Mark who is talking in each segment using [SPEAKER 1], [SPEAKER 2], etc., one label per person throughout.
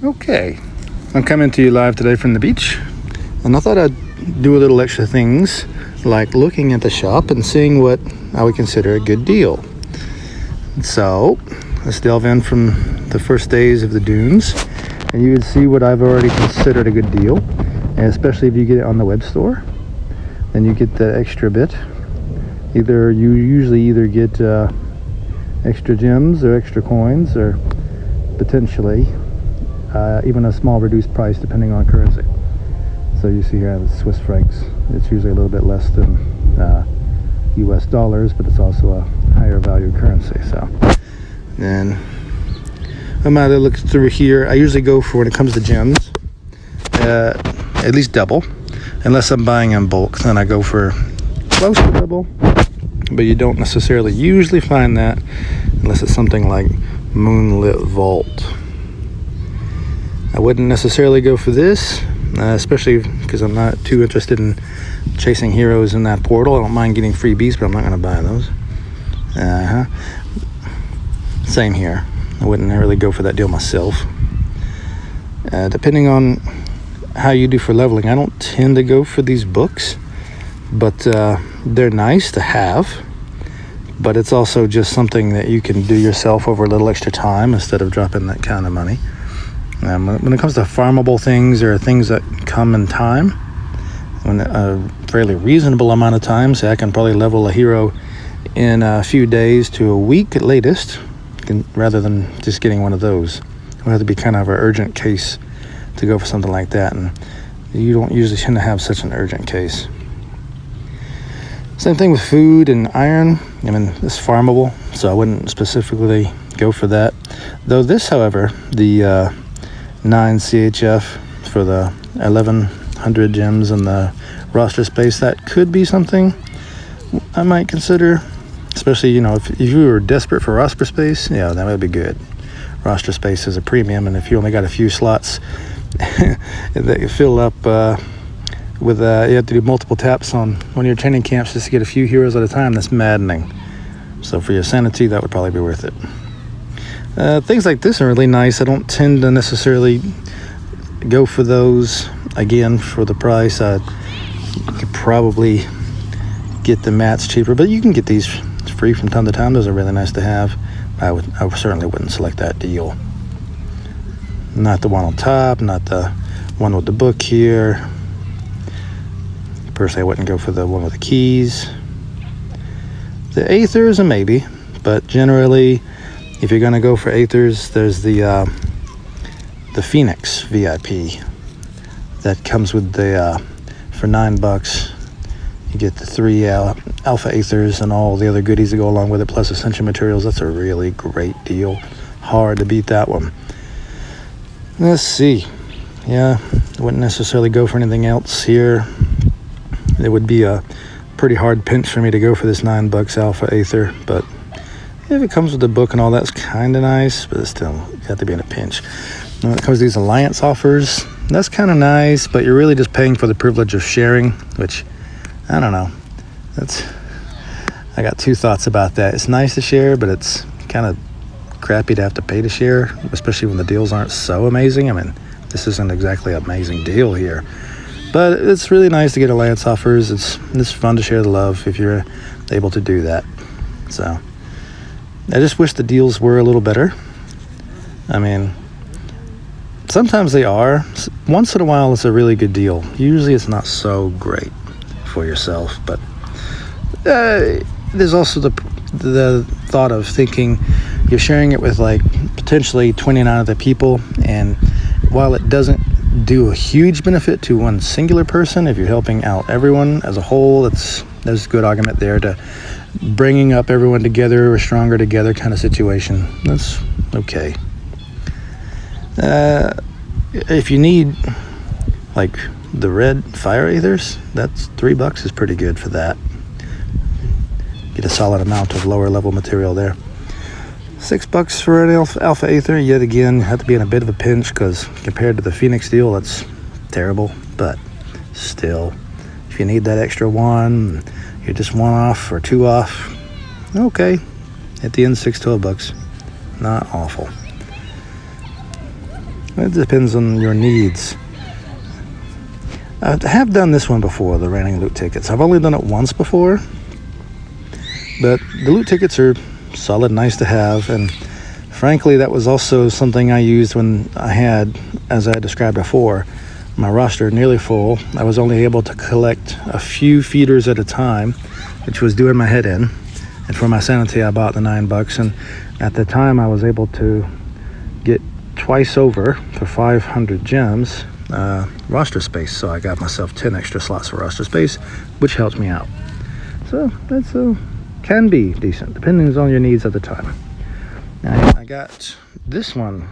[SPEAKER 1] Okay, I'm coming to you live today from the beach, and I thought I'd do a little extra things like looking at the shop and seeing what I would consider a good deal. So let's delve in from the first days of the dunes, and you would see what I've already considered a good deal, and especially if you get it on the web store, then you get the extra bit. You usually either get extra gems or extra coins, or potentially even a small reduced price depending on currency. So you see here I have Swiss francs. It's usually a little bit less than US dollars, but it's also a higher value currency. So then I might have looked through here. I usually go for, when it comes to gems, at least double. Unless I'm buying in bulk, then I go for close to double. But you don't necessarily usually find that unless it's something like Moonlit Vault. I wouldn't necessarily go for this, especially because I'm not too interested in chasing heroes in that portal. I don't mind getting freebies, but I'm not going to buy those. Same here. I wouldn't really go for that deal myself. Depending on how you do for leveling, I don't tend to go for these books, but they're nice to have. But it's also just something that you can do yourself over a little extra time instead of dropping that kind of money. When it comes to farmable things or things that come in time, when a fairly reasonable amount of time, say I can probably level a hero in a few days to a week at latest, rather than just getting one of those. It would have to be kind of an urgent case to go for something like that, and you don't usually tend to have such an urgent case. Same thing with food and iron. I mean, it's farmable, so I wouldn't specifically go for that. Though this, however, the 9 CHF for the 1100 gems and the roster space, that could be something I might consider. Especially, if you were desperate for roster space, yeah, that would be good. Roster space is a premium, and if you only got a few slots that you fill up with, you have to do multiple taps on one of your training camps just to get a few heroes at a time. That's maddening. So for your sanity, that would probably be worth it. Things like this are really nice. I don't tend to necessarily go for those. Again, for the price, you could probably get the mats cheaper, but you can get these free from time to time. Those are really nice to have. I certainly wouldn't select that deal. Not the one on top, not the one with the book here. Personally, I wouldn't go for the one with the keys. The Aethers, a maybe, but generally, if you're going to go for Aethers, there's the Phoenix VIP that comes with the for $9. You get the 3 Alpha Aethers and all the other goodies that go along with it, plus Ascension materials. That's a really great deal. Hard to beat that one. Let's see. Yeah, I wouldn't necessarily go for anything else here. It would be a pretty hard pinch for me to go for this $9 Alpha Aether, but if it comes with the book and all, that's kind of nice, but it's still, you have to be in a pinch. When it comes to these Alliance offers, that's kind of nice, but you're really just paying for the privilege of sharing, which, I don't know. I got two thoughts about that. It's nice to share, but it's kind of crappy to have to pay to share, especially when the deals aren't so amazing. I mean, this isn't exactly an amazing deal here. But it's really nice to get Alliance offers. It's fun to share the love if you're able to do that. So I just wish the deals were a little better. I mean, sometimes they are. Once in a while, it's a really good deal. Usually it's not so great for yourself. But there's also the thought of thinking you're sharing it with like potentially 29 other people. And while it doesn't do a huge benefit to one singular person, if you're helping out everyone as a whole, there's a good argument there to bringing up everyone together or stronger together kind of situation. That's okay. If you need like the red fire aethers, that's $3 is pretty good for that. Get a solid amount of lower level material there. $6 for an alpha aether. Yet again, you have to be in a bit of a pinch because compared to the Phoenix deal, that's terrible. But still, if you need that extra one, you're just one off or two off, okay. At the end, $6 to $12. Not awful. It depends on your needs. I have done this one before, the raining loot tickets. I've only done it once before, but the loot tickets are solid, nice to have, and frankly, that was also something I used when I had, as I described before, my roster nearly full. I was only able to collect a few feeders at a time, which was doing my head in. And for my sanity, I bought the $9, and at the time I was able to get twice over for 500 gems roster space. So I got myself 10 extra slots for roster space, which helps me out. So that's can be decent, depending on your needs at the time. Now, I got this one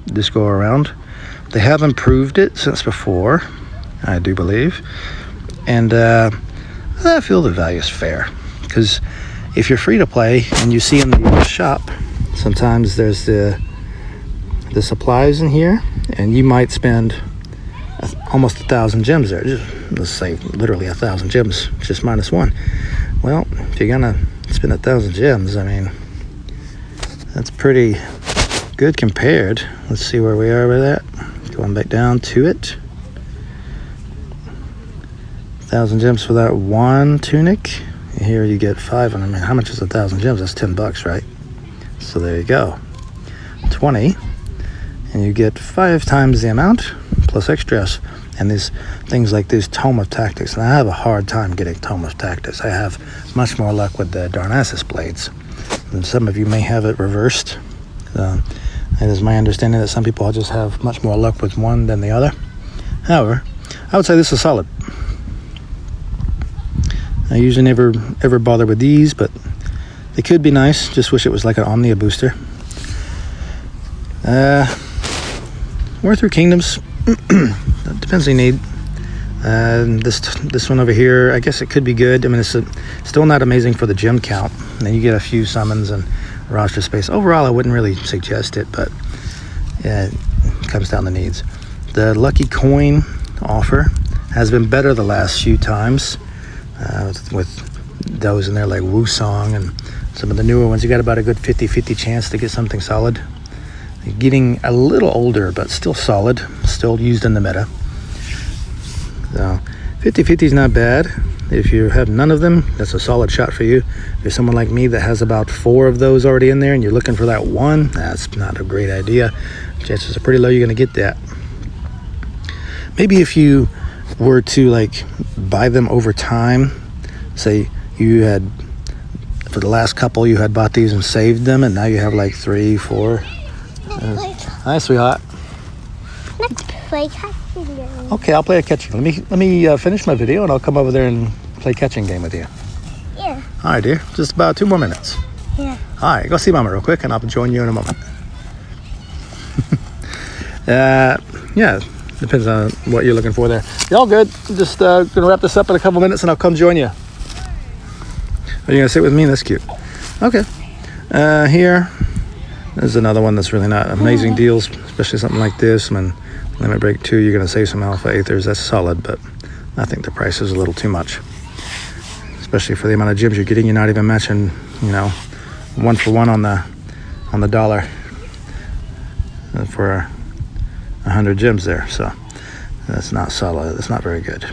[SPEAKER 1] this go around. They have improved it since before, I do believe, and I feel the value is fair, because if you're free to play and you see in the shop, sometimes there's the supplies in here, and you might spend almost 1,000 gems there. Let's say literally 1,000 gems, just minus one. Well, if you're gonna spend 1,000 gems, I mean, that's pretty good compared. Let's see where we are with that. Going back down to it. 1,000 gems for that one tunic. Here you get 5. And I mean, how much is 1,000 gems? That's $10, right? So there you go. 20. And you get 5 times the amount plus extras. And these things like this Tome of Tactics. And I have a hard time getting Tome of Tactics. I have much more luck with the Darnassus blades. And some of you may have it reversed. It is my understanding that some people just have much more luck with one than the other. However, I would say this is solid. I usually never ever bother with these, but they could be nice. Just wish it was like an Omnia booster. War Through Kingdoms. Depends on your need. This one over here, I guess it could be good. I mean, it's still not amazing for the gem count. And then you get a few summons and roster space. Overall, I wouldn't really suggest it, but yeah, it comes down to needs. The Lucky Coin offer has been better the last few times, with those in there like Wusong and some of the newer ones. You got about a good 50-50 chance to get something solid. Getting a little older, but still solid, still used in the meta. So 50-50 is not bad. If you have none of them, that's a solid shot for you. If you're someone like me that has about 4 of those already in there and you're looking for that one, that's not a great idea. Chances are pretty low you're going to get that. Maybe if you were to like buy them over time, say you had, for the last couple, you had bought these and saved them, and now you have like 3, 4. Hi, sweetheart.
[SPEAKER 2] Let's play catching game.
[SPEAKER 1] Okay, I'll play a catching. Let me finish my video, and I'll come over there and play catching game with you.
[SPEAKER 2] Yeah.
[SPEAKER 1] All right, dear. Just about 2 more minutes.
[SPEAKER 2] Yeah.
[SPEAKER 1] All right, go see Mama real quick, and I'll join you in a moment. Yeah, depends on what you're looking for there. Y'all good? I'm just gonna wrap this up in a couple minutes, and I'll come join you. Are you gonna sit with me? That's cute. Okay. Here. There's another one that's really not amazing deals, especially something like this. I mean, Limit Break 2, you're going to save some Alpha Aethers. That's solid, but I think the price is a little too much. Especially for the amount of gems you're getting. You're not even matching, 1 for 1 on the dollar for 100 gems there. So that's not solid. That's not very good.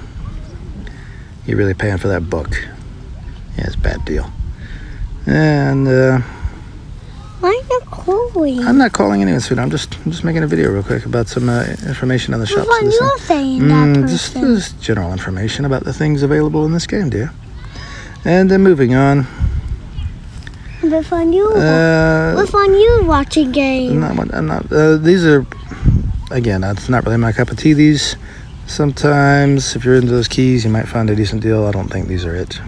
[SPEAKER 1] You're really paying for that book. Yeah, it's a bad deal. And
[SPEAKER 2] Why are you calling?
[SPEAKER 1] I'm not calling anyone, sweetheart. I'm just making a video real quick about some information on the shop.
[SPEAKER 2] What you're saying, that person.
[SPEAKER 1] Just general information about the things available in this game, dear. And then moving on.
[SPEAKER 2] What's on you watching game?
[SPEAKER 1] I'm not. These are, again, that's not really my cup of tea. These, sometimes, if you're into those keys, you might find a decent deal. I don't think these are it.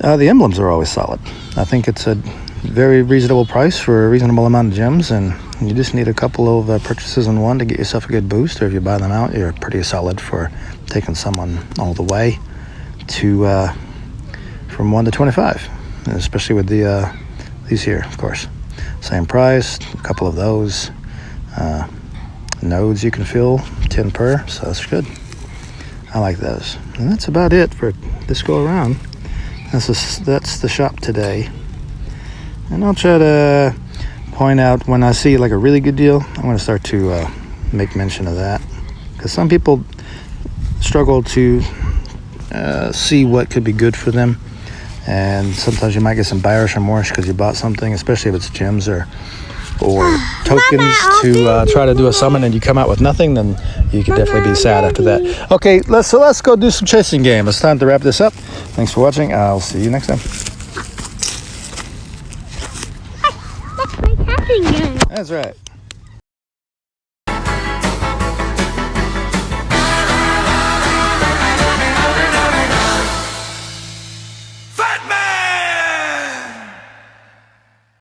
[SPEAKER 1] The emblems are always solid. I think it's a very reasonable price for a reasonable amount of gems, and you just need a couple of purchases in one to get yourself a good boost, or if you buy them out, you're pretty solid for taking someone all the way to from 1 to 25, and especially with these here, of course. Same price, a couple of those. Nodes you can fill, 10 per, so that's good. I like those. And that's about it for this go around. That's the shop today, and I'll try to point out when I see like a really good deal. I'm going to start to make mention of that, because some people struggle to see what could be good for them, and sometimes you might get some buyer's remorse because you bought something, especially if it's gems or tokens to try to do a summon and you come out with nothing. Then you can definitely be sad after that. Okay, let's go do some chasing game. It's time to wrap this up. Thanks for watching. I'll see you next time.
[SPEAKER 2] That's my tapping game.
[SPEAKER 1] That's right.